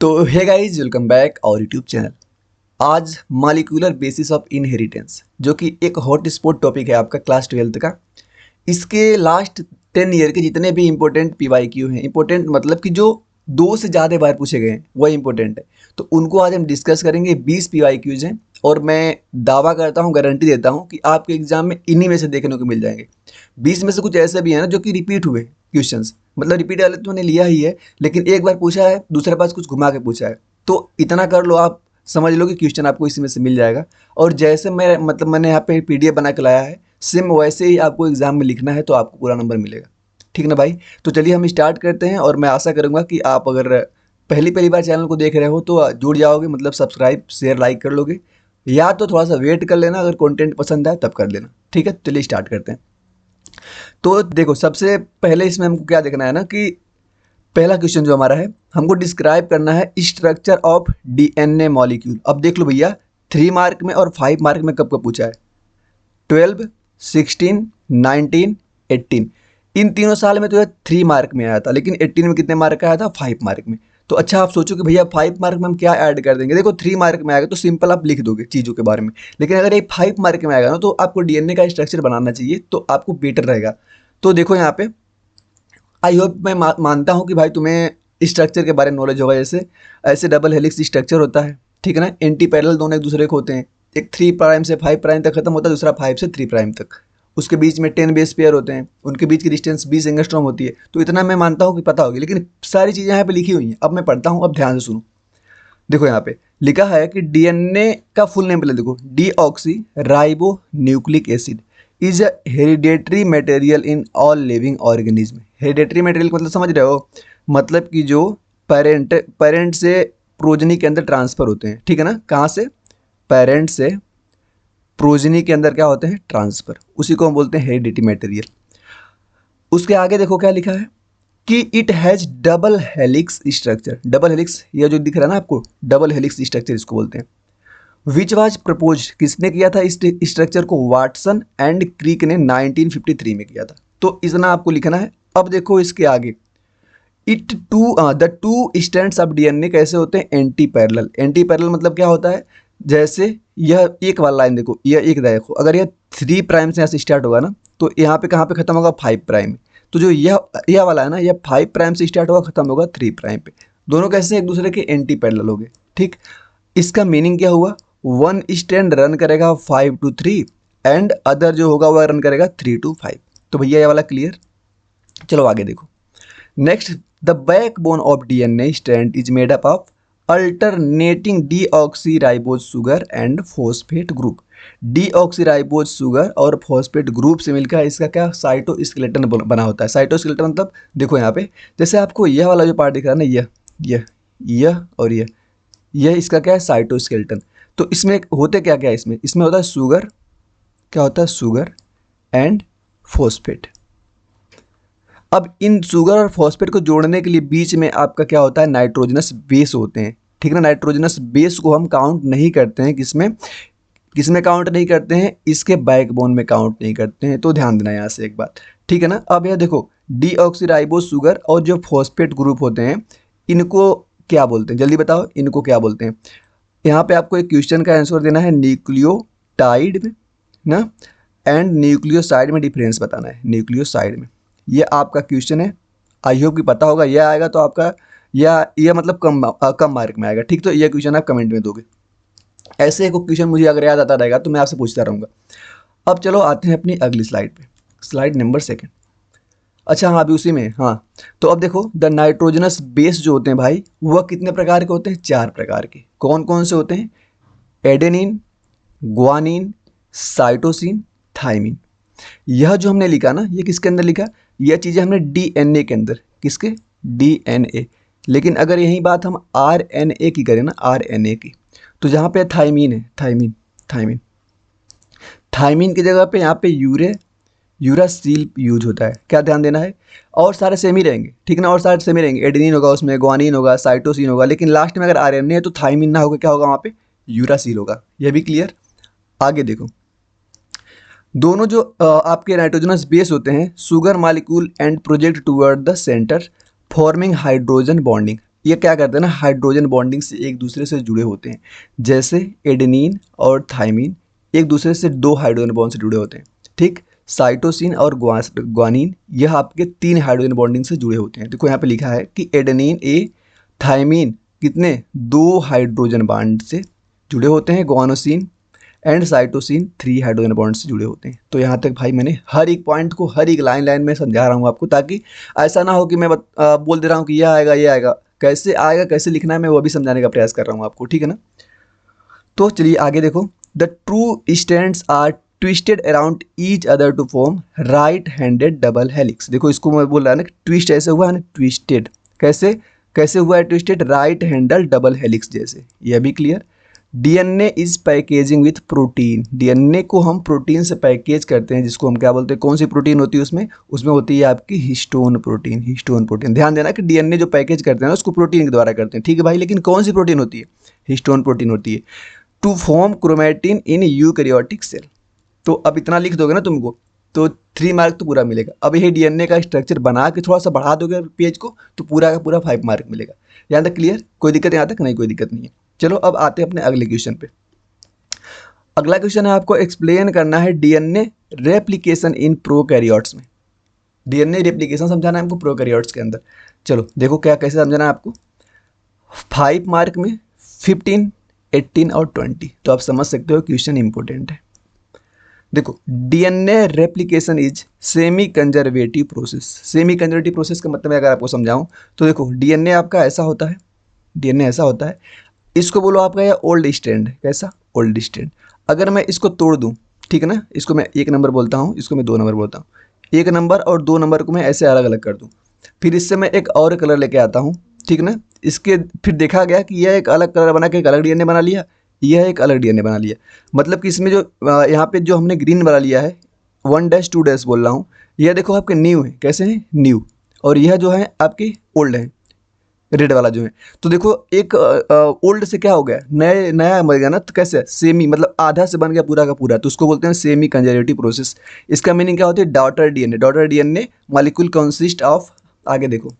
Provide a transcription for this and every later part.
तो hey guys, welcome back और YouTube channel. आज मॉलिक्यूलर बेसिस ऑफ इनहेरिटेंस, जो कि एक हॉट स्पॉट टॉपिक है आपका क्लास 12th का। इसके लास्ट 10 ईयर के जितने भी इंपॉर्टेंट पीवाईक्यू हैं, इंपॉर्टेंट मतलब कि जो 2 से ज़्यादा बार पूछे गए हैं वह इंपॉर्टेंट है, तो उनको आज हम डिस्कस करेंगे। 20 पीवाईक्यूज हैं और मैं दावा करता हूँ, गारंटी देता हूँ कि आपके एग्जाम में इन्हीं में से देखने को मिल जाएंगे। 20 में से कुछ ऐसे भी हैं ना जो कि रिपीट हुए क्वेश्चंस, मतलब रिपीट वाले तो मैंने लिया ही है, लेकिन एक बार पूछा है, दूसरे पास कुछ घुमा के पूछा है। तो इतना कर लो, आप समझ लो कि क्वेश्चन आपको इसी में से मिल जाएगा। और जैसे मैंने यहाँ पे पीडीएफ बना के लाया है, सेम वैसे ही आपको एग्जाम में लिखना है, तो आपको पूरा नंबर मिलेगा। ठीक ना भाई? तो चलिए हम स्टार्ट करते हैं। और मैं आशा करूँगा कि आप अगर पहली पहली बार चैनल को देख रहे हो तो जुड़ जाओगे, मतलब सब्सक्राइब शेयर लाइक कर लोगे, या तो थोड़ा सा वेट कर लेना, अगर कंटेंट पसंद आए तब कर लेना। ठीक है, चलिए स्टार्ट करते हैं। तो देखो, सबसे पहले इसमें हमको क्या देखना है ना कि पहला क्वेश्चन जो हमारा है, हमको डिस्क्राइब करना है स्ट्रक्चर ऑफ डीएनए मॉलिक्यूल। अब देख लो भैया, 3 मार्क में और 5 मार्क में कब कब पूछा है? 12, 16, 19, 18। इन तीनों साल में तो यह 3 मार्क में आया था, लेकिन 18 में कितने मार्क का आया था? 5 मार्क में। तो अच्छा, आप सोचो कि भैया 5 मार्क में हम क्या ऐड कर देंगे। देखो, 3 मार्क में आएगा तो सिंपल आप लिख दोगे चीज़ों के बारे में, लेकिन अगर ये 5 मार्क में आएगा ना, तो आपको डीएनए का स्ट्रक्चर बनाना चाहिए, तो आपको बेटर रहेगा। तो देखो यहाँ पे, आई होप, मैं मानता हूँ कि भाई तुम्हें स्ट्रक्चर के बारे में नॉलेज होगा। जैसे ऐसे डबल हेलिक्स स्ट्रक्चर होता है, ठीक है ना। एंटी पैरेलल दोनों एक दूसरे को होते हैं। एक 3 प्राइम से 5 प्राइम तक खत्म होता है, दूसरा 5 से 3 प्राइम तक। उसके बीच में 10 बेस पेयर होते हैं, उनके बीच की डिस्टेंस 20 एंगस्ट्रॉम होती है। तो इतना मैं मानता हूँ कि पता होगी, लेकिन सारी चीज़ें यहाँ पे लिखी हुई हैं। अब मैं पढ़ता हूँ, अब ध्यान से सुनो। देखो यहाँ पे लिखा है कि डीएनए का फुल नेम पहले देखो, deoxy ribo nucleic acid is a hereditary material in all living organism. Hereditary material मतलब समझ रहे हो, मतलब कि जो पेरेंट से प्रोजनी के अंदर ट्रांसफर होते हैं। ठीक है ना, कहाँ से? पेरेंट से प्रोजनी के अंदर क्या होते हैं? ट्रांसफर। उसी को हम बोलते हैं हेरिडिटी मटेरियल। उसके आगे देखो क्या लिखा है कि it has double helix structure. Double helix, यह जो दिख रहा है ना आपको, डबल हेलिक्स स्ट्रक्चर इसको बोलते हैं। विच वाज प्रपोज, किसने किया था इस स्ट्रक्चर को? वाटसन एंड क्रीक ने 1953 में किया था। तो इतना आपको लिखना है। अब देखो इसके आगे, it to the two strands of DNA कैसे होते हैं? Anti parallel. एंटी पैरेलल मतलब क्या होता है? जैसे यह एक वाला लाइन देखो, यह एक देखो, अगर यह 3 प्राइम से यहाँ से स्टार्ट होगा ना, तो यहाँ पे कहाँ पे खत्म होगा? 5 प्राइम में। तो जो यह वाला है ना, यह 5 प्राइम से स्टार्ट होगा, खत्म होगा 3 प्राइम पे। दोनों कैसे एक दूसरे के एंटी पैरेलल हो गए। ठीक, इसका मीनिंग क्या हुआ? वन स्टैंड रन करेगा 5 to 3 एंड अदर जो होगा वह रन करेगा 3 to 5। तो भैया ये वाला क्लियर। चलो आगे देखो। Next, the backbone of DNA strand is made up of alternating deoxyribose sugar and phosphate group. Deoxyribose sugar और फॉस्फेट ग्रुप से मिलकर इसका क्या? साइटोस्केलेटन बना होता है। साइटोस्केलेटन मतलब देखो यहाँ पे, जैसे आपको यह वाला जो पार्ट दिख रहा है ना, यह और यह इसका क्या है? साइटोस्केलेटन। तो इसमें होते क्या क्या है? इसमें होता है शुगर। क्या होता है? Sugar and phosphate. अब इन शुगर और फॉस्फेट को जोड़ने के लिए बीच में आपका क्या होता है? नाइट्रोजनस बेस होते हैं। ठीक ना, नाइट्रोजनस बेस को हम काउंट नहीं करते हैं। किसमें किसमें काउंट नहीं करते हैं? इसके बैकबोन में काउंट नहीं करते हैं। तो ध्यान देना यहाँ से एक बात, ठीक है ना। अब यह देखो, डीऑक्सीराइबोज शुगर और जो फॉस्फेट ग्रुप होते हैं, इनको क्या बोलते हैं? जल्दी बताओ, इनको क्या बोलते हैं? यहाँ पे आपको एक क्वेश्चन का आंसर देना है, न्यूक्लियोटाइड में ना एंड न्यूक्लियोसाइड में डिफरेंस बताना है। न्यूक्लियोसाइड में, ये आपका क्वेश्चन है। आई होप कि पता होगा। यह आएगा तो आपका यह मतलब कम मार्क में आएगा। ठीक, तो यह क्वेश्चन आप कमेंट में दोगे। ऐसे एक क्वेश्चन मुझे अगर याद आता रहेगा तो मैं आपसे पूछता रहूँगा। अब चलो आते हैं अपनी अगली स्लाइड पे, स्लाइड नंबर 2। अच्छा हाँ, अभी उसी में, हाँ। तो अब देखो, द नाइट्रोजनस बेस जो होते हैं भाई, वह कितने प्रकार के होते हैं? 4 प्रकार के। कौन कौन से होते हैं? Adenine, guanine, cytosine, thymine. यह जो हमने लिखा ना, ये किसके अंदर लिखा? यह चीज़ें हमने डीएनए के अंदर। किसके? डीएनए। लेकिन अगर यही बात हम आरएनए की करें ना, आरएनए की, तो जहाँ पे थाइमिन है, थाइमिन थाइमिन थाइमिन की जगह पे यहाँ पे यूरासिल यूज होता है। क्या ध्यान देना है? और सारे सेम ही रहेंगे, ठीक ना, और सारे सेम ही रहेंगे। एडेनिन होगा, उसमें ग्वानिन होगा, साइटोसिन होगा, लेकिन लास्ट में अगर आरएनए है तो थाइमिन ना होगा, क्या होगा वहाँ पे? यूरासिल होगा। यह भी क्लियर। आगे देखो, दोनों जो आपके नाइट्रोजनस बेस होते हैं, sugar molecule and project toward the centre forming hydrogen bonding. ये क्या करते हैं ना, हाइड्रोजन बॉन्डिंग से एक दूसरे से जुड़े होते हैं। जैसे एडेनिन और थाइमिन एक दूसरे से 2 हाइड्रोजन बॉन्ड से जुड़े होते हैं, ठीक। साइटोसिन और ग्वानिन यह आपके 3 हाइड्रोजन बॉन्डिंग से जुड़े होते हैं। देखो यहाँ पे लिखा है कि एडेनिन ए, थाइमिन कितने, 2 हाइड्रोजन बॉन्ड से जुड़े होते हैं, guanosine and cytosine 3 hydrogen bond से जुड़े होते हैं। तो यहाँ तक भाई मैंने हर एक पॉइंट को हर एक लाइन लाइन में समझा रहा हूँ आपको, ताकि ऐसा ना हो कि मैं बोल दे रहा हूँ कि ये आएगा, कैसे आएगा, कैसे लिखना है, मैं वो भी समझाने का प्रयास कर रहा हूँ आपको, ठीक है ना। तो चलिए आगे देखो, the two strands are twisted around each other to form right handed double helix. देखो इसको मैं बोल रहा है ना, ट्विस्ट ऐसे हुआ है ना, ट्विस्टेड, कैसे कैसे हुआ है twisted, right handle double helix जैसे, यह भी clear. DNA is packaging with protein, DNA को हम प्रोटीन से पैकेज करते हैं, जिसको हम क्या बोलते हैं, कौन सी प्रोटीन होती है उसमें, उसमें होती है आपकी हिस्टोन प्रोटीन। हिस्टोन प्रोटीन, ध्यान देना कि डीएनए जो पैकेज करते हैं ना उसको प्रोटीन के द्वारा करते हैं, ठीक है भाई, लेकिन कौन सी प्रोटीन होती है, हिस्टोन प्रोटीन होती है। To form chromatin in eukaryotic cell. तो अब इतना लिख दोगे ना तुमको तो 3 मार्क तो पूरा मिलेगा। अब यही डीएनए का स्ट्रक्चर बना के थोड़ा सा बढ़ा दोगे पेज को तो पूरा का पूरा 5 मार्क मिलेगा। यहाँ तक क्लियर, कोई दिक्कत यहाँ तक नहीं, कोई दिक्कत नहीं है। चलो अब आते हैं अपने अगले क्वेश्चन पे। अगला क्वेश्चन है, आपको एक्सप्लेन करना है डीएनए रेप्लिकेशन इन प्रोकैरियोट्स में। डीएनए रेप्लिकेशन समझाना है हमको प्रोकैरियोट्स के अंदर। चलो देखो क्या कैसे समझाना है आपको। 5 मार्क में 15, 18 और 20, तो आप समझ सकते हो क्वेश्चन इंपॉर्टेंट है। देखो DNA replication is semi conservative process. Semi conservative process का मतलब अगर आपको समझाऊं तो देखो डीएनए आपका ऐसा होता है, डीएनए ऐसा होता है, इसको बोलो आपका यह ओल्ड स्ट्रैंड, कैसा, ओल्ड स्ट्रैंड। अगर मैं इसको तोड़ दूं, ठीक है ना, इसको मैं 1 नंबर बोलता हूँ, इसको मैं 2 नंबर बोलता हूँ, 1 नंबर और 2 नंबर को मैं ऐसे अलग अलग कर दूं, फिर इससे मैं एक और कलर लेके आता हूँ, ठीक ना, इसके फिर देखा गया कि यह एक अलग कलर बना के एक अलग डीएनए बना लिया, यह एक अलग डीएनए बना लिया। मतलब कि इसमें जो यहाँ पे जो हमने ग्रीन बना लिया है 1-2 बोल रहा हूँ, यह देखो आपके न्यू है, कैसे हैं, न्यू, और यह जो है आपकी ओल्ड है, रेड वाला जो है। तो देखो एक ओल्ड से क्या हो गया, नए नया बन गया ना, तो कैसे, सेमी, मतलब आधा से बन गया पूरा का पूरा, तो उसको बोलते हैं सेमी कंजर्वेटिव प्रोसेस। इसका मीनिंग क्या होती है, daughter DNA. Daughter DNA molecule consist of, आगे देखो,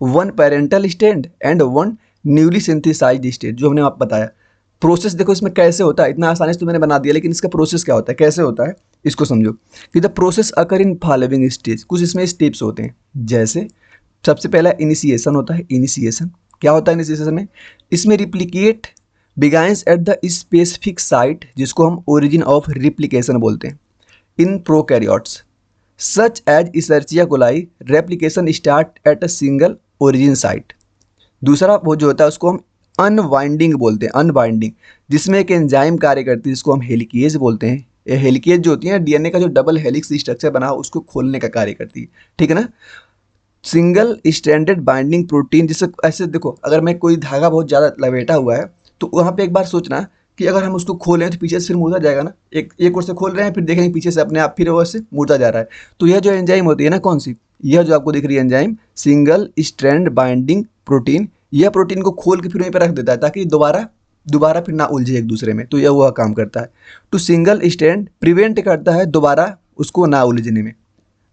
1 parental stand and 1 newly synthesized stand, जो हमने आप बताया। प्रोसेस देखो इसमें कैसे होता है, इतना आसानी से तो मैंने बना दिया, लेकिन इसका प्रोसेस क्या होता है, कैसे होता है, इसको समझो कि the process occur in following stage. कुछ इसमें स्टेप्स होते हैं, जैसे सबसे पहला इनिशिएशन होता है। इनिशिएशन क्या होता है, इनिशिएशन में इसमें replicate begins at the specific site, जिसको हम ओरिजिन ऑफ रिप्लिकेशन बोलते हैं। In prokaryotes such as Escherichia coli replication start at a single origin site. दूसरा वो जो होता है उसको हम अनवाइंडिंग बोलते हैं, अनवाइंडिंग, जिसमें एक एंजाइम कार्य करती है जिसको हम हेलिकेज बोलते हैं। ये हेलिकेज जो होती है डीएनए का जो डबल हेलिक्स स्ट्रक्चर बना हो उसको खोलने का कार्य करती है, ठीक है ना। सिंगल स्ट्रैंडेड बाइंडिंग प्रोटीन, जिसे ऐसे देखो, अगर मैं कोई धागा बहुत ज़्यादा लपेटा हुआ है तो वहाँ पे एक बार सोचना कि अगर हम उसको खोलें तो पीछे से फिर मुड़ता जाएगा ना, एक ओर से खोल रहे हैं फिर देखेंगे पीछे से अपने आप फिर वो से मुड़ता जा रहा है। तो यह जो एंजाइम होती है ना, कौन सी, यह जो आपको दिख रही है enzyme, single strand binding protein, यह प्रोटीन को खोल के फिर वहीं पर रख देता है ताकि दोबारा दोबारा फिर ना उलझे एक दूसरे में। तो यह वह काम करता है। टू सिंगल स्ट्रैंड प्रिवेंट करता है दोबारा उसको ना उलझने में।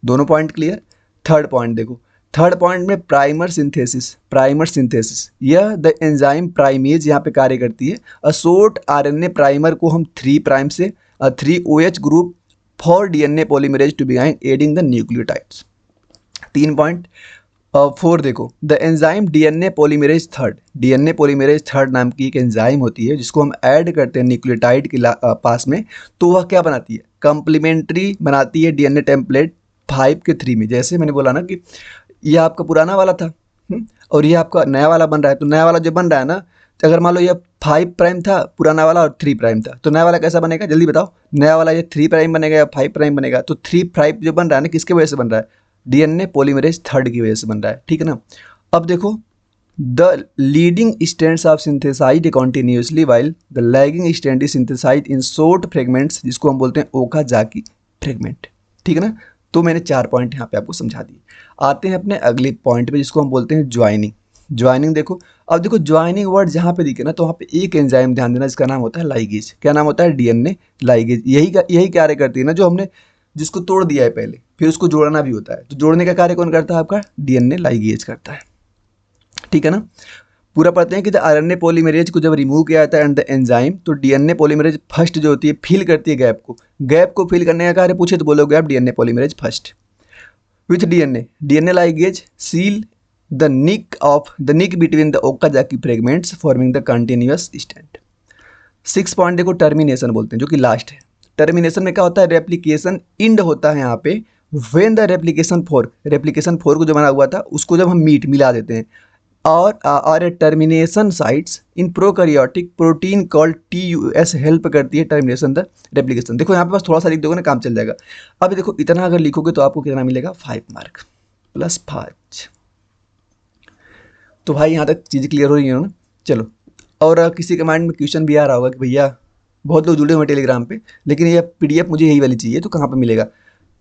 दोनों पॉइंट क्लियर। थर्ड पॉइंट देखो, थर्ड पॉइंट में प्राइमर सिंथेसिस। प्राइमर सिंथेसिस, यह द एंजाइम प्राइमेज यहाँ पे कार्य करती है। अ शॉर्ट आरएनए प्राइमर को हम 3 प्राइम से 3 OH group for DNA polymerase to begin adding the nucleotides. 3.4 देखो, the enzyme DNA polymerase third. DNA polymerase third नाम की एक एंजाइम होती है जिसको हम ऐड करते हैं न्यूक्लियोटाइड के पास में, तो वह क्या बनाती है, कंप्लीमेंट्री बनाती है डीएनए टेम्पलेट 5 के 3 में। जैसे मैंने बोला ना कि यह आपका पुराना वाला था और ये आपका नया वाला बन रहा है। तो नया वाला जो बन रहा है ना, तो अगर मान लो ये 5 प्राइम था पुराना वाला और 3 प्राइम था, तो नया वाला कैसा बनेगा, जल्दी बताओ। नया वाला ये 3 प्राइम बनेगा या 5 प्राइम बनेगा। तो 3 प्राइम जो बन रहा है ना, किसके वजह से बन रहा है, डीएनए पॉलीमरेज थर्ड की वजह से बन रहा है, ठीक है ना। अब देखो, the leading strands of synthesized continuously while the lagging strand is synthesized in short fragments, जिसको हम बोलते हैं ओकाजाकी फ्रेगमेंट, ठीक है ना। तो मैंने 4 पॉइंट यहाँ पे आपको समझा दिए। आते हैं अपने अगले पॉइंट पे जिसको हम बोलते हैं ज्वाइनिंग। ज्वाइनिंग देखो, अब देखो ज्वाइनिंग वर्ड जहाँ पे दिखे ना, तो वहाँ पे एक एंजाइम ध्यान देना जिसका नाम होता है लाइगेज। क्या नाम होता है, डीएनए लाइगेज। यही कार्य करती है ना, जो हमने जिसको तोड़ दिया है पहले फिर उसको जोड़ना भी होता है। तो जोड़ने का कार्य कौन करता है, आपका डीएनए लाइगेज करता है। ठीक है ना। पूरा पढ़ते हैं कि द आरएनए पॉलीमरेज को जब रिमूव किया जाता है एंड द एंजाइम, तो डीएनए पॉलीमरेज फर्स्ट जो होती है फिल करती है गैप को फिल करने का कार्य पूछे तो बोलोगे आप DNA polymerase first. With DNA ligase seal the nick between the Okazaki fragments forming the continuous stand. 6 point देखो टर्मिनेशन बोलते हैं, जो कि लास्ट है। टर्मिनेशन में क्या होता है, रेप्लिकेशन इंड होता है यहाँ पे। व्हेन द रेप्लिकेशन फोर को जो बना हुआ था उसको जब हम मिला देते हैं, और termination sites in prokaryotic protein called TUS help करती है टर्मिनेशन द रेप्लिकेशन। देखो यहाँ पे बस थोड़ा सा लिख दोगे ना, काम चल जाएगा। अब देखो इतना अगर लिखोगे तो आपको कितना मिलेगा, 5 मार्क प्लस 5। तो भाई यहाँ तक चीज़ें क्लियर हो रही है ना। चलो, और किसी के माइंड में क्वेश्चन भी आ रहा होगा कि भैया बहुत लोग जुड़े हुए हैं टेलीग्राम पे, लेकिन ये PDF मुझे यही वाली चाहिए, तो कहाँ पे मिलेगा।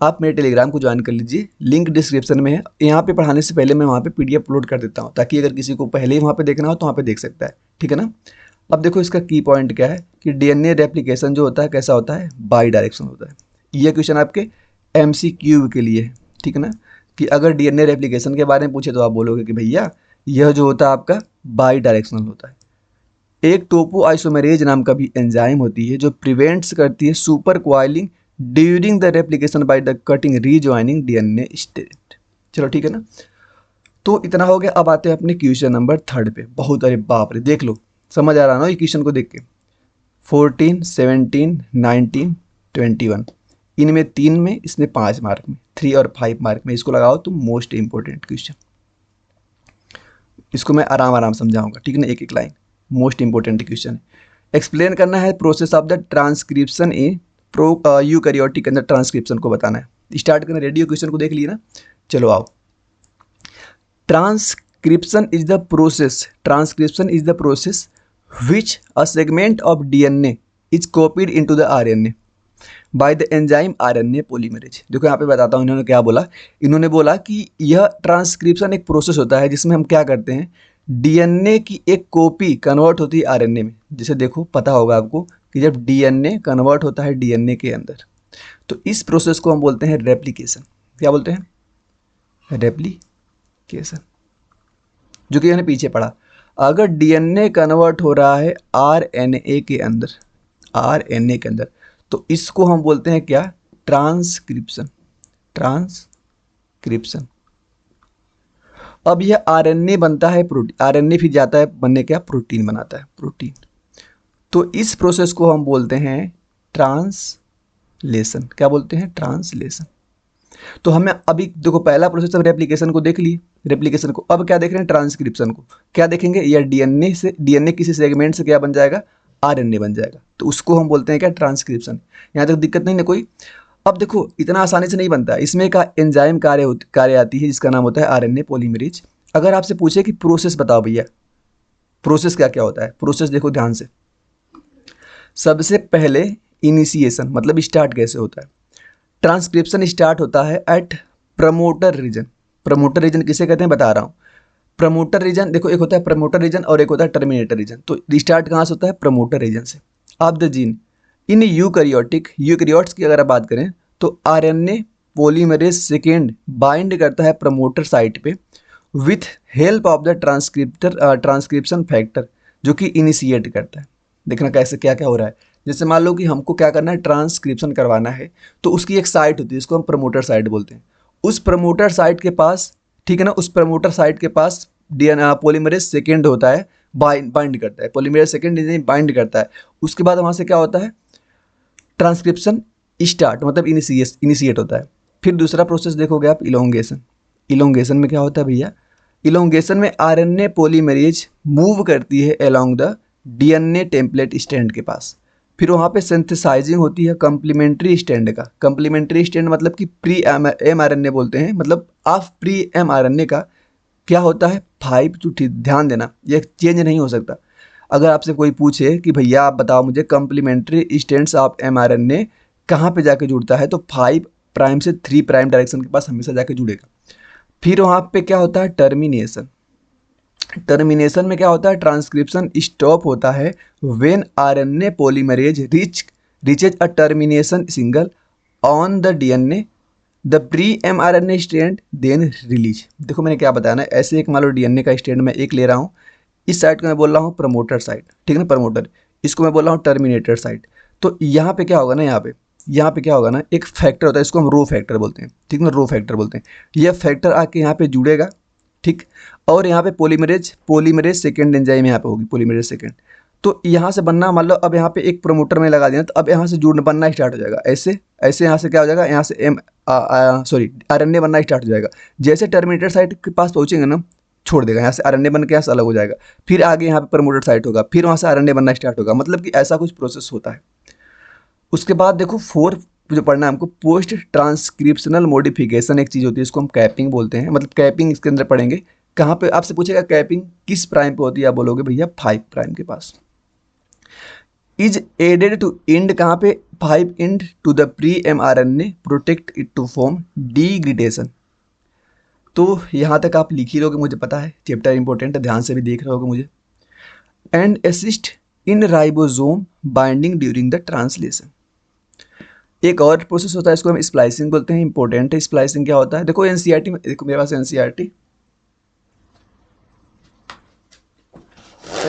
आप मेरे टेलीग्राम को ज्वाइन कर लीजिए, लिंक डिस्क्रिप्शन में है। यहाँ पे पढ़ाने से पहले मैं वहाँ पे PDF अपलोड कर देता हूँ, ताकि अगर किसी को पहले ही वहाँ पे देखना हो तो वहाँ पे देख सकता है, ठीक है ना। अब देखो इसका की पॉइंट क्या है कि DNA रेप्लिकेशन जो होता है कैसा होता है, बाई डायरेक्शन होता है। ये क्वेश्चन आपके MCQ के लिए है, ठीक है ना, कि अगर DNA रेप्लिकेशन के बारे में पूछे तो आप बोलोगे कि भैया यह जो होता है आपका बाई डायरेक्शनल होता है। एक टोपो आइसोमेरेज नाम का भी एंजाइम होती है जो प्रिवेंट्स करती है super coiling during the replication by the cutting rejoining DNA state. चलो ठीक है ना, तो इतना हो गया। अब आते हैं अपने क्वेश्चन नंबर 3 पे। बहुत, अरे बाप रे, देख लो, समझ आ रहा ना ये क्वेश्चन को देख के। 14, 17, 19, 21, इनमें 3 में, इसमें 5 मार्क में, 3 और 5 मार्क में। इसको लगाओ तो मोस्ट इंपॉर्टेंट क्वेश्चन। इसको मैं आराम आराम समझाऊंगा, ठीक है ना, एक एक लाइन। मोस्ट इंपॉर्टेंट क्वेश्चन है। एक्सप्लेन करना है process of the transcription in eukaryotic के अंदर, ट्रांसक्रिप्शन को बताना है। स्टार्ट करना, रेडियो क्वेश्चन को देख लिए ना। चलो आओ। Transcription is the process which a segment of DNA is copied into the RNA by the enzyme RNA polymerase। देखो यहाँ पे बताता हूँ इन्होंने क्या बोला। इन्होंने बोला कि यह ट्रांसक्रिप्शन एक प्रोसेस होता है जिसमें हम क्या करते हैं, DNA की एक कॉपी कन्वर्ट होती है RNA में। जैसे देखो पता होगा आपको कि जब DNA कन्वर्ट होता है DNA के अंदर, तो इस प्रोसेस को हम बोलते हैं रेप्लिकेशन। क्या बोलते हैं, रेप्लिकेशन, जो कि मैंने पीछे पढ़ा। अगर DNA कन्वर्ट हो रहा है RNA के अंदर, तो इसको हम बोलते हैं क्या, ट्रांसक्रिप्शन। अब यह RNA बनता है प्रोटीन, RNA फिर जाता है बनने क्या, प्रोटीन बनाता है, प्रोटीन। तो इस प्रोसेस को हम बोलते हैं ट्रांसलेशन। क्या बोलते हैं, ट्रांसलेशन। तो हमें अभी देखो पहला प्रोसेस हम रेप्लिकेशन को देख लिए, रेप्लिकेशन को। अब क्या देख रहे हैं, ट्रांसक्रिप्शन को। क्या देखेंगे, या DNA किसी सेगमेंट से क्या बन जाएगा, RNA बन जाएगा, तो उसको हम बोलते हैं क्या, ट्रांसक्रिप्शन। यहाँ तक दिक्कत नहीं ना कोई। अब देखो इतना आसानी से नहीं बनता, इसमें का एंजाइम कार्य आती है जिसका नाम होता है RNA पॉलीमरेज। अगर आपसे पूछे कि प्रोसेस बताओ भैया, प्रोसेस क्या क्या होता है, प्रोसेस देखो ध्यान से। सबसे पहले इनिशिएशन, मतलब स्टार्ट कैसे होता है। ट्रांसक्रिप्शन स्टार्ट होता है at promoter region. Promoter region किसे कहते हैं बता रहा हूँ। प्रमोटर रीजन देखो, एक होता है प्रमोटर रीजन और एक होता है टर्मिनेटर रीजन। तो स्टार्ट कहाँ से होता है, प्रमोटर रीजन से। Of the gene in eukaryotes की अगर आप बात करें तो RNA पॉलीमरेज सेकेंड बाइंड करता है प्रमोटर साइट पे with help of the transcription factor, जो कि इनिशिएट करता है। देखना कैसे क्या क्या हो रहा है। जैसे मान लो कि हमको क्या करना है, ट्रांसक्रिप्शन करवाना है, तो उसकी एक साइट होती है, इसको हम प्रमोटर साइट बोलते हैं। उस प्रमोटर साइट के पास, ठीक है ना, उस प्रमोटर साइट के पास DNA पॉलीमरेज सेकेंड होता है, बाइंड करता है, पॉलीमरेज सेकेंड बाइंड करता है। उसके बाद वहाँ से क्या होता है, ट्रांसक्रिप्शन स्टार्ट, मतलब इनिशिएट होता है। फिर दूसरा प्रोसेस देखोगे आप, इलोंगेशन। इलोंगेशन में क्या होता है भैया, इलोंगेशन में RNA पॉलीमरेज मूव करती है along the DNA template stand के पास। फिर वहाँ पे सिंथेसाइजिंग होती है कंप्लीमेंट्री स्टैंड का। कंप्लीमेंट्री स्टैंड मतलब कि प्री mRNA बोलते हैं, मतलब ऑफ प्री mRNA का क्या होता है, 5 to 3। ध्यान देना, ये चेंज नहीं हो सकता। अगर आपसे कोई पूछे कि भैया आप बताओ मुझे कंप्लीमेंट्री स्टैंड्स ऑफ mRNA कहाँ पे जाके जुड़ता है, तो 5 प्राइम से 3 प्राइम डायरेक्शन के पास हमेशा जाके जुड़ेगा। फिर वहाँ पे क्या होता है, टर्मिनेशन। टर्मिनेशन में क्या होता है, ट्रांसक्रिप्शन स्टॉप होता है when RNA polymerase reaches a termination single on the DNA the pre mRNA strand then release. देखो मैंने क्या बताया ना, ऐसे एक मान लो डीएनए का स्ट्रैंड मैं एक ले रहा हूँ, इस साइड को मैं बोल रहा हूँ प्रमोटर साइड, ठीक है ना, प्रमोटर, इसको मैं बोल रहा हूँ टर्मिनेटर साइड। तो यहाँ पे क्या होगा ना, यहाँ पे क्या होगा ना, एक फैक्टर होता है, इसको हम रो फैक्टर बोलते हैं, ठीक है ना, रो फैक्टर बोलते हैं। यह फैक्टर आके यहाँ पे जुड़ेगा, ठीक, और यहाँ पे पॉलीमरेज सेकेंड एंजाइम यहाँ पे होगी, पॉलीमरेज सेकेंड। तो यहाँ से बनना, मान लो अब यहाँ पे एक प्रमोटर में लगा दिया, तो अब यहाँ से जुड़ना बनना स्टार्ट हो जाएगा, ऐसे ऐसे यहाँ से क्या हो जाएगा, यहाँ से आरएनए बनना स्टार्ट हो जाएगा। जैसे टर्मिनेटर साइट के पास पहुँचेंगे ना, छोड़ देगा, यहाँ से आरएनए बन के यहाँ से अलग हो जाएगा, फिर आगे यहाँ पे प्रमोटर साइट होगा, फिर वहाँ से आरएनए बनना स्टार्ट होगा, मतलब कि ऐसा कुछ प्रोसेस होता है। उसके बाद देखो 4 जो पढ़ना है हमको, पोस्ट ट्रांसक्रिप्शनल मॉडिफिकेशन एक चीज़ होती है, इसको हम कैपिंग बोलते हैं, मतलब कैपिंग इसके अंदर पढ़ेंगे। कहाँ पे आपसे पूछेगा कैपिंग किस प्राइम पे होती है, आप बोलोगे भैया 5 प्राइम के पास। इज एडेड टू इंड, कहाँ पे, 5 end to the pre mRNA protect it to form degradation. तो यहाँ तक आप लिख ही लोगे, मुझे पता है, चैप्टर इंपॉर्टेंट है, ध्यान से भी देख रहे होगे मुझे। And assist in ribosome binding during the translation. एक और प्रोसेस होता है, इसको हम स्प्लाइसिंग बोलते हैं, इंपॉर्टेंट है। स्प्लाइसिंग क्या होता है, देखो एनसीईआरटी में, देखो मेरे पास एनसीईआरटी,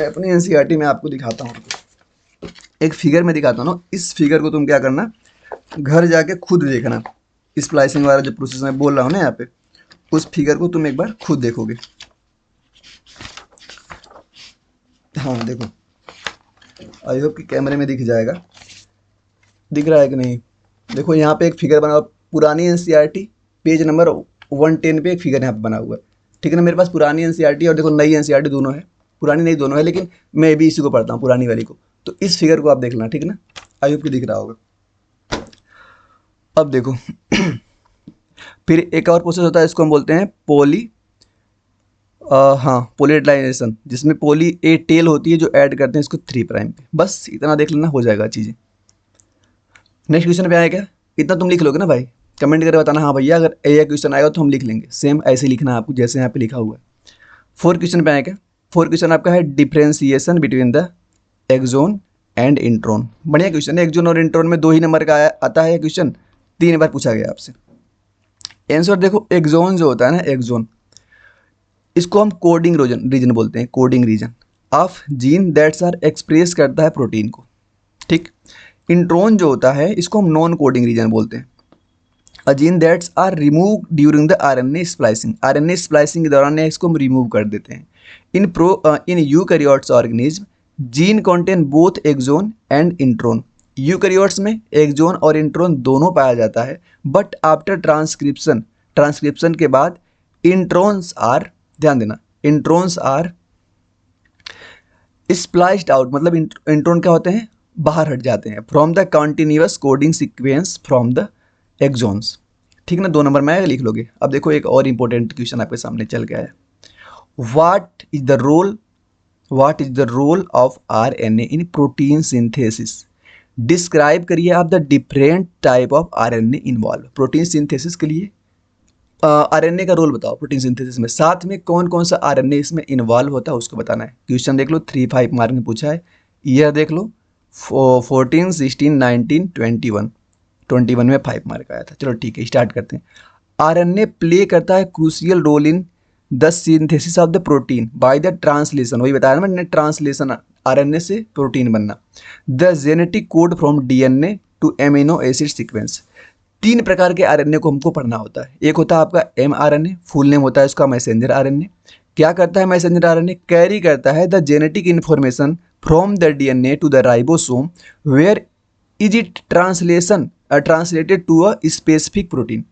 अपनी एनसीईआरटी में आपको दिखाता हूँ, एक फिगर में दिखाता हूँ ना, इस फिगर को तुम क्या करना, घर जाके खुद देखना। स्प्लाइसिंग वाला जो प्रोसेस मैं बोल रहा हूँ ना यहाँ पे, उस फिगर को तुम एक बार खुद देखोगे। हाँ देखो, आई होप कि कैमरे में दिख जाएगा, दिख रहा है कि नहीं। देखो यहाँ पे एक फिगर बना हुआ, पुरानी एनसीईआरटी पेज नंबर 110 पे एक फिगर यहाँ पे बना हुआ है, ठीक है ना। मेरे पास पुरानी एनसीईआरटी और देखो नई एनसीईआरटी दोनों है, पुरानी नई दोनों है, लेकिन मैं भी इसी को पढ़ता हूँ, पुरानी वाली को। तो इस फिगर को आप देख लेना, ठीक है ना, आई होप कि दिख रहा होगा। अब देखो फिर एक और प्रोसेस होता है, इसको हम बोलते हैं पॉलीलाइजेशन, जिसमें पॉली ए टेल होती है जो ऐड करते हैं इसको 3 प्राइम पे। बस इतना देख लेना, हो जाएगा चीज़ें। नेक्स्ट क्वेश्चन पे आया क्या, इतना तुम लिख लोगे ना भाई, कमेंट करके बताना हाँ भैया अगर ए क्वेश्चन आएगा तो हम लिख लेंगे, सेम ऐसे लिखना है आपको जैसे यहाँ पे लिखा हुआ है। 4 क्वेश्चन पे आया क्या, 4 क्वेश्चन आपका है differentiation between the exon and intron. बढ़िया क्वेश्चन है, एक्सोन और इंट्रॉन में 2 ही नंबर का आता है क्वेश्चन, 3 बार पूछा गया आपसे। आंसर देखो, एक्सोन जो होता है ना, एक्सोन, इसको हम कोडिंग रीजन बोलते हैं, coding region of gene that's are express करता है प्रोटीन को, ठीक। इंट्रॉन जो होता है इसको हम नॉन कोडिंग रीजन बोलते हैं। A gene that's are remove during the RNA splicing, RNA splicing के दौरान इसको हम रिमूव कर देते हैं। In eukaryotes organism gene contain both exon and intron. Eukaryotes में एक्सोन और इंट्रॉन दोनों पाया जाता है, बट आफ्टर ट्रांसक्रिप्शन के बाद इंट्रॉन्स आर, ध्यान देना, इंट्रॉन्स आर स्प्लाइस्ड आउट, मतलब इंट्रॉन क्या होते हैं, बाहर हट जाते हैं, from the continuous coding sequence from the exons, ठीक ना। 2 नंबर में लिख लोगे। अब देखो एक और इंपॉर्टेंट क्वेश्चन आपके सामने चल गया है, what is the role of RNA in protein synthesis. Describe करिए आप the different type of RNA involve, protein synthesis के लिए आरएनए का रोल बताओ प्रोटीन सिंथेसिस में, साथ में कौन कौन सा आरएनए इसमें इन्वॉल्व होता है उसको बताना है। क्वेश्चन देख लो, 3-5 मार्क में पूछा है, यह देख लो 14, 16, 19, 21 में 5 मार्क आया था। चलो ठीक है, स्टार्ट करते हैं। आरएनए प्ले करता है crucial role in the synthesis of the protein by the translation, वही बताया मैंने, ट्रांसलेशन, आरएनए से प्रोटीन बनना। The genetic code from DNA to amino acid sequence. 3 प्रकार के आरएनए को हमको पढ़ना होता है। एक होता है आपका mRNA, फुल नेम होता है उसका मैसेंजर आरएनए। क्या करता है मैसेंजर आरएनए, कैरी करता है the genetic information from the DNA to the ribosome where is it translated to a specific protein.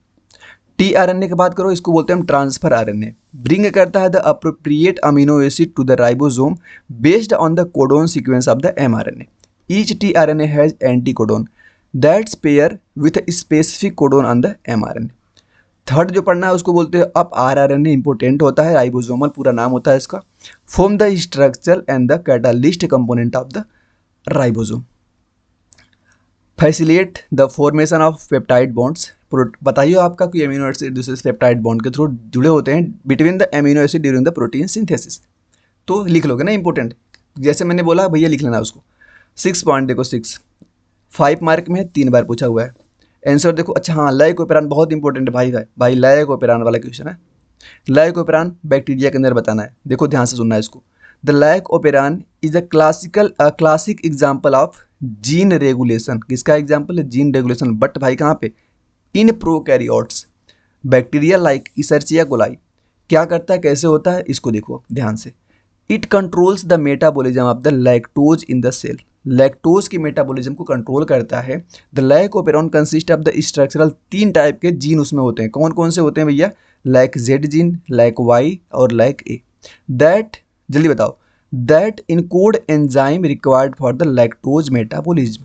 TRNA की बात करो, इसको बोलते हैं हम ट्रांसफर आरएनए। ब्रिंग करता है the appropriate amino acid to the ribosome based on the codon sequence of the mRNA। Each tRNA has anti codon that's pair with specific codon on the mRNA। Third जो पढ़ना है उसको बोलते हैं अब rRNA, important होता है, ribosomal पूरा नाम होता है इसका। Form the structure and the catalyst component of the ribosome. Facilitate the formation of peptide bonds. बताइए आपका कोई एमिनो एसिड दूसरे पेप्टाइड बॉन्ड के थ्रू जुड़े होते हैं between the amino acid during the protein synthesis. तो लिख लोगे ना, इंपॉर्टेंट, जैसे मैंने बोला भैया लिख लेना उसको। 6 पॉइंट देखो, 6 5 मार्क में 3 बार पूछा हुआ है। आंसर देखो। अच्छा हाँ, लाइकोपेरान बहुत इंपॉर्टेंट है भाई भाई लाइकोपेरान वाला क्वेश्चन है। लाइकोपेरान बैक्टीरिया के अंदर बताना है, देखो ध्यान से सुनना है इसको। The lac operon is a classic example of gene regulation. किसका एग्जाम्पल है? Gene regulation. बट भाई कहाँ पे? In prokaryotes. Bacteria like Escherichia coli क्या करता है, कैसे होता है, इसको देखो ध्यान से। It controls the metabolism of the lactose in the cell. Lactose की मेटाबॉलिज्म को कंट्रोल करता है। The lac operon consist of the structural, 3 type के जीन उसमें होते हैं। कौन कौन से होते हैं भैया? Like Z gene, like Y और लाइक ए। दैट, जल्दी बताओ, that encode enzyme required for the lactose metabolism.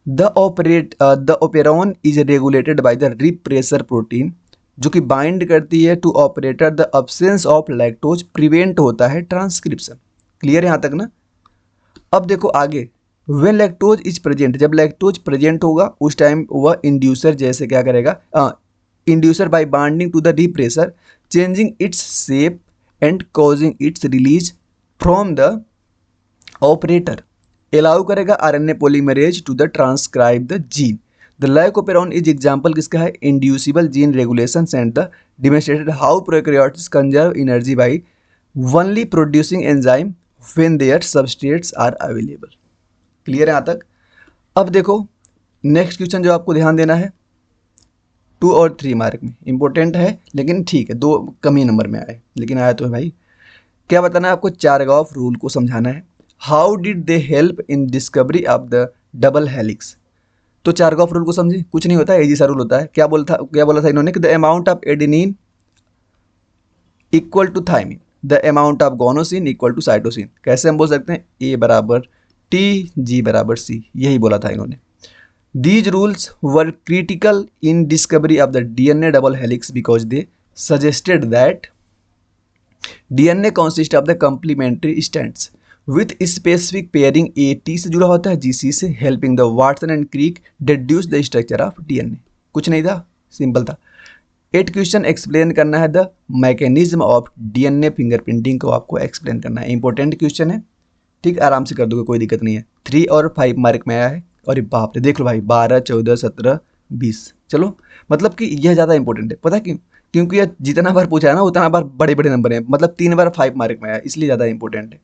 The operon is regulated by the repressor protein, जो कि बाइंड करती है to operator the absence of lactose, prevent होता है transcription. Clear है यहाँ तक ना? अब देखो आगे, व्हेन लैक्टोज इज प्रेजेंट, जब लैक्टोज प्रेजेंट होगा उस टाइम वह इंड्यूसर जैसे क्या करेगा, inducer by binding to the repressor changing its shape and causing its release from the operator, allow करेगा RNA polymerase to the transcribe the gene. The lac operon is example किसका है? Inducible gene regulation and the demonstrated how prokaryotes conserve energy by only producing enzyme when their substrates are available. Clear है यहाँ तक? अब देखो next question जो आपको ध्यान देना है, 2 और 3 मार्क में इंपॉर्टेंट है, लेकिन ठीक है 2 कम ही नंबर में आए, लेकिन आया तो है भाई। क्या बताना है आपको? चारगॉफ रूल को समझाना है। How did they help in discovery of the double helix? तो चारगॉफ रूल को समझे, कुछ नहीं होता है, इजी सा रूल होता है। क्या बोला था इन्होंने कि the amount of adenine equal to thymine, the amount of guanosine equal to cytosine. कैसे हम बोल सकते हैं? ए बराबर टी, जी बराबर सी, यही बोला था इन्होंने। These rules were critical in discovery of the DNA double helix because they suggested that DNA consist of the complementary strands with specific pairing. A T से जुड़ा होता है, जीसी से, helping the Watson and creek deduce the structure of DNA. कुछ नहीं था, simple था। 8 question explain करना है, the mechanism of DNA fingerprinting को आपको एक्सप्लेन करना है। इंपॉर्टेंट क्वेश्चन है, ठीक, आराम से कर दोगे, कोई दिक्कत नहीं है। 3 और 5 मार्क में आया है। और बाप रे, देख लो भाई, 12, 14, 17, 20, चलो मतलब कि यह ज़्यादा इंपॉर्टेंट है। पता क्यों? क्योंकि यह जितना बार पूछा है ना उतना बार बड़े बड़े नंबर हैं, मतलब 3 बार 5 मार्क में आया, इसलिए ज़्यादा इंपॉर्टेंट है।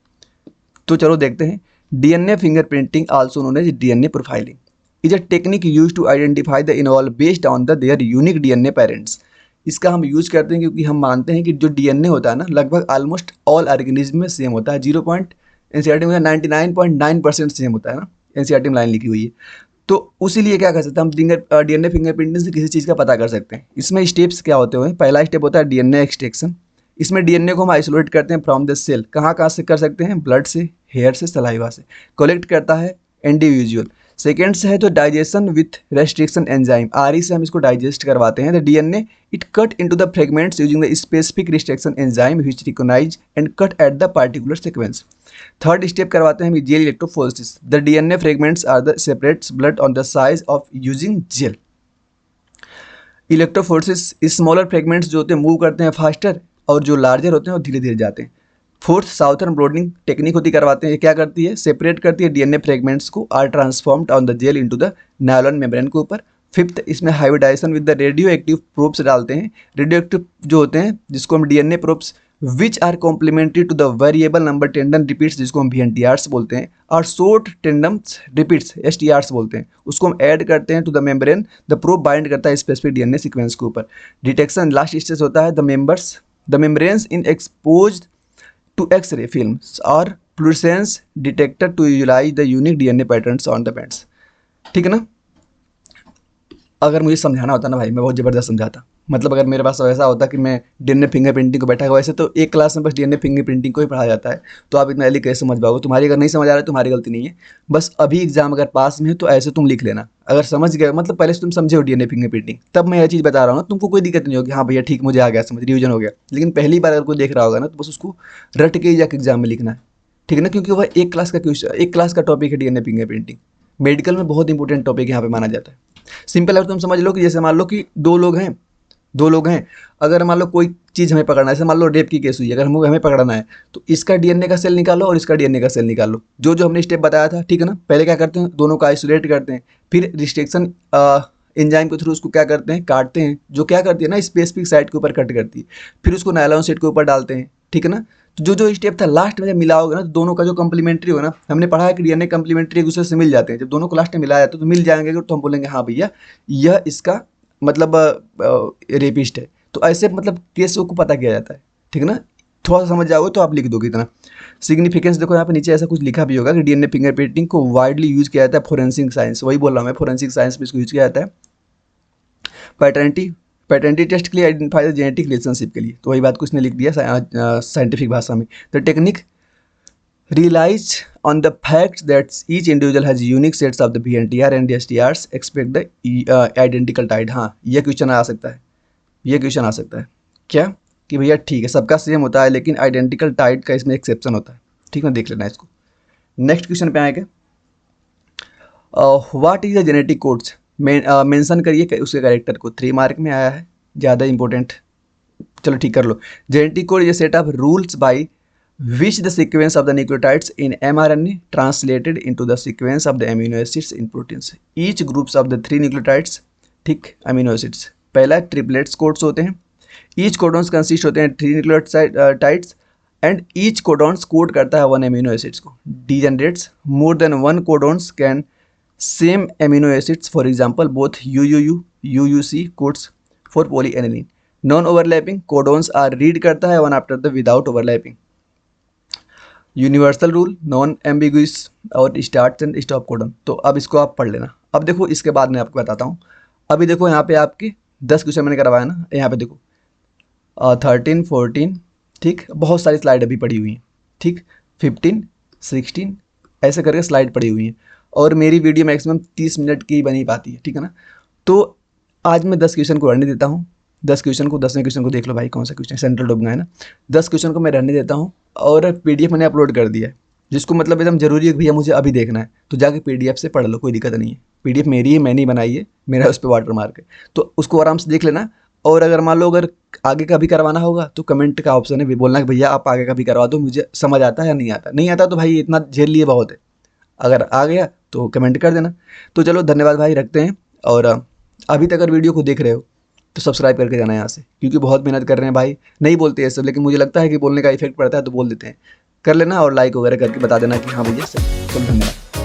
तो चलो देखते हैं। DNA fingerprinting also known as DNA profiling is a technique use to identify the involve based on the their unique DNA parents. इसका हम यूज करते हैं क्योंकि हम मानते हैं कि जो डीएनए होता है ना, लगभग ऑलमोस्ट ऑल ऑर्गेनिज्म में सेम होता है। 0 पॉइंट एनसीईआरटी में 99.9% सेम होता है ना, एनसीईआरटी में लाइन लिखी हुई है। तो उसीलिए क्या कर सकते हैं हम, डीएनए फिंगरप्रिंटिंग से किसी चीज़ का पता कर सकते हैं। इसमें स्टेप्स क्या होते हुए? पहला स्टेप होता है डीएनए एक्सट्रैक्शन। इसमें डीएनए को हम आइसोलेट करते हैं फ्रॉम द सेल। कहाँ कहाँ से कर सकते हैं? ब्लड से, हेयर से, सलाइवा से। कलेक्ट करता है इंडिविजुअल। सेकेंड से है तो digestion with restriction enzyme, RE से हम इसको डाइजेस्ट करवाते हैं। The DNA it cut into the fragments using the specific restriction enzyme which recognize and cut at the particular sequence. Third step करवाते हैं हम gel electrophoresis. The DNA fragments are the separates blood on the size of using gel electrophoresis. Smaller fragments जो होते हैं move करते हैं faster, और जो लार्जर होते हैं वो धीरे धीरे जाते हैं। फोर्थ साउथर्न ब्रोडनिंग टेक्निक होती करवाते हैं। ये क्या करती है? सेपरेट करती है डीएनए फ्रेगमेंट्स को, are transformed on the gel into the nylon membrane के ऊपर। फिफ्थ, इसमें hybridization with the radio active probes डालते हैं। रेडियो एक्टिव जो होते हैं जिसको हम DNA probes which are complementary to the variable number tendon repeats जिसको हम वीएनटीआर्स बोलते हैं, और शॉर्ट टेंडन रिपीट्स एसटीआर्स बोलते हैं, उसको हम ऐड करते हैं to the membrane. The probe bind करता है स्पेसिफिक डीएनए सीक्वेंस के ऊपर। डिटेक्शन लास्ट स्टेज होता है the membranes in exposed to X-ray films or fluorescence detector to visualize the unique DNA patterns on the bands। ठीक है ना? अगर मुझे समझाना होता ना भाई, मैं बहुत ज़बरदस्त समझाता। मतलब अगर मेरे पास ऐसा होता कि मैं डीएनए फिंगरप्रिंटिंग को बैठा हुआ, वैसे तो एक क्लास में बस डीएनए फिंगरप्रिंटिंग को ही पढ़ाया जाता है, तो आप इतना जल्दी कैसे समझ पाओगे? तुम्हारी अगर नहीं समझ आ रहा है तुम्हारी गलती नहीं है, बस अभी एग्जाम अगर पास में है तो ऐसे तुम लिख लेना। अगर समझ गए, मतलब पहले से तुम समझे हो डीएनए फिंगरप्रिंटिंग, तब मैं यह चीज़ बता रहा हूँ ना, तुमको कोई दिक्कत नहीं होगी। हाँ भैया ठीक, मुझे आ गया समझ, रिविजन हो गया। लेकिन पहली बार अगर कोई देख रहा होगा ना, तो बस उसको रट के जाकर एग्जाम में लिखना है, ठीक है ना? क्योंकि वह एक क्लास का क्वेश्चन, एक क्लास का टॉपिक है डीएनए फिंगरप्रिंटिंग। मेडिकल में बहुत इंपॉर्टेंट टॉपिक यहाँ पे माना जाता है। सिंपल अगर तुम समझ लो कि जैसे मान लो कि दो लोग हैं, अगर मान लो कोई चीज़ हमें पकड़ना है, जैसे मान लो रेप की केस हुई है, अगर हमें पकड़ना है, तो इसका डीएनए का सेल निकालो और इसका डीएनए का सेल निकालो, जो जो हमने स्टेप बताया था, ठीक है ना? पहले क्या करते हैं? दोनों का आइसोलेट करते हैं, फिर रिस्ट्रिक्शन एंजाइम के थ्रू उसको क्या करते हैं, काटते हैं, जो क्या करती है ना स्पेसिफिक साइट के ऊपर कट करती है, फिर उसको नायलॉन शीट के ऊपर डालते हैं, ठीक है ना। तो जो जो स्टेप था लास्ट में जब मिलाओगे ना तो दोनों का जो कंप्लीमेंट्री होगा ना, हमने पढ़ा है कि डीएनए कंप्लीमेंट्री एक दूसरे से मिल जाते हैं, जब दोनों को लास्ट में मिलाया जाता है तो मिल जाएंगे तो हम बोलेंगे हाँ भैया यह इसका मतलब रेपिस्ट है। तो ऐसे मतलब केसों को पता किया जाता है, ठीक है ना। थोड़ा सा समझ जाओगे तो आप लिख दोगे इतना। सिग्निफिकेंस देखो यहाँ पे नीचे ऐसा कुछ लिखा भी होगा कि डीएनए फिंगरप्रिंटिंग को वाइडली यूज किया जाता है फोरेंसिक साइंस, वही बोल रहा हूँ मैं, फोरेंसिक साइंस में इसको यूज किया जाता है। पैटर्निटी पैटर्निटी टेस्ट के लिए, आइडेंटिफाई द जेनेटिक रिलेशनशिप के लिए, तो वही बात कुछ ने लिख दिया साइंटिफिक भाषा में। The technique relies on the fact that each individual has unique sets of the VNTR and the STRs expect the identical type। हाँ ये क्वेश्चन आ सकता है, ये क्वेश्चन आ सकता है क्या कि भैया ठीक है सबका सेम होता है लेकिन आइडेंटिकल टाइप का इसमें एक्सेप्शन होता है, ठीक है, देख लेना इसको। नेक्स्ट क्वेश्चन पे आएंगे, what is the genetic codes, mention करिए उसके कैरेक्टर को, 3 मार्क में आया है, ज़्यादा इंपॉर्टेंट, चलो ठीक कर लो। Genetic code is a set of rules by which the sequence of the nucleotides in mRNA translated into the sequence of the amino acids in proteins। each groups of the 3 nucleotides, ठीक, amino acids पहला triplets codes होते हैं, each codons consist होते हैं 3 nucleotides and each codons code करता है 1 amino acids को। degenerates more than 1 codons can same amino acids, for example both UUU UUC codes for polyaniline। non overlapping codons are read करता है one after the without overlapping। Universal rule, non ambiguous और start and stop codon. तो अब इसको आप पढ़ लेना। अब देखो इसके बाद मैं आपको बताता हूँ। अभी देखो यहाँ पे आपके 10 क्वेश्चन मैंने करवाया ना, यहाँ पे देखो 13 14, ठीक, बहुत सारी स्लाइड अभी पड़ी हुई हैं, ठीक, 15 16 ऐसे करके स्लाइड पड़ी हुई हैं और मेरी वीडियो मैक्सिमम 30 मिनट की बनी पाती है, ठीक है ना। तो आज मैं 10 क्वेश्चन को रहने देता हूँ, 10 क्वेश्चन को, 10वें क्वेश्चन को देख लो भाई कौन सा क्वेश्चन, सेंट्रल डोब है ना। 10 क्वेश्चन को मैं रहने देता हूँ और पीडीएफ मैंने अपलोड कर दिया है, जिसको मतलब एकदम जरूरी है कि भैया मुझे अभी देखना है तो जाके पीडीएफ से पढ़ लो, कोई दिक्कत नहीं है। पीडीएफ मेरी है, मैंने ही बनाई है, मेरा उस पर वाटर मार्क है, तो उसको आराम से देख लेना। और अगर मान लो अगर आगे का भी करवाना होगा तो कमेंट का ऑप्शन है, भी बोलना कि भैया आप आगे का भी करवा दो, मुझे समझ आता है या नहीं आता, नहीं आता तो भाई इतना झेल लिए बहुत है, अगर आ गया तो कमेंट कर देना। तो चलो धन्यवाद भाई, रखते हैं। और अभी तक अगर वीडियो को देख रहे हो तो सब्सक्राइब करके जाना यहाँ से, क्योंकि बहुत मेहनत कर रहे हैं भाई, नहीं बोलते हैं सब लेकिन मुझे लगता है कि बोलने का इफेक्ट पड़ता है तो बोल देते हैं, कर लेना और लाइक वगैरह करके बता देना कि हाँ भैया सही। तो धन्यवाद।